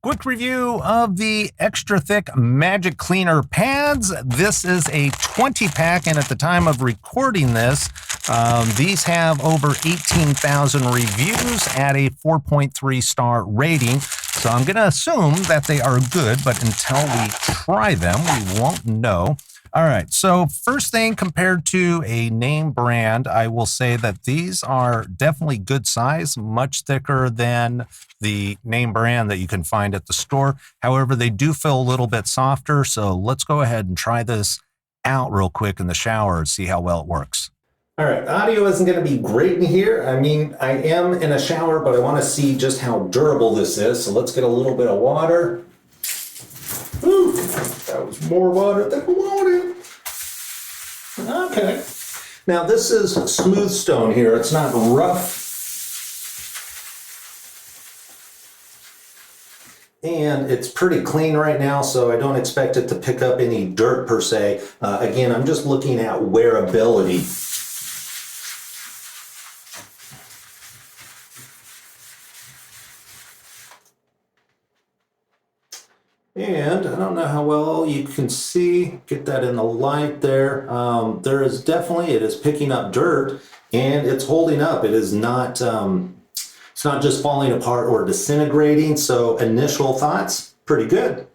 Quick review of the extra thick Magic Cleaner pads. This is a 20 pack, and at the time of recording this, these have over 18,000 reviews at a 4.3 star rating. So I'm going to assume that they are good, but until we try them, we won't know. All right, so first thing, compared to a name brand, I will say that these are definitely good size, much thicker than the name brand that you can find at the store. However, they do feel a little bit softer, so let's go ahead and try this out real quick in the shower and see how well it works. All right, audio isn't going to be great in here. I mean, I am in a shower, but I want to see just how durable this is. So let's get a little bit of water. Ooh, that was more water than I wanted. Okay. Now this is smooth stone here. It's not rough. And it's pretty clean right now, so I don't expect it to pick up any dirt per se. Again, I'm just looking at wearability. And I don't know how well you can see, get that in the light there. There is definitely, it is picking up dirt and it's holding up. It is not, it's not just falling apart or disintegrating. So initial thoughts, pretty good.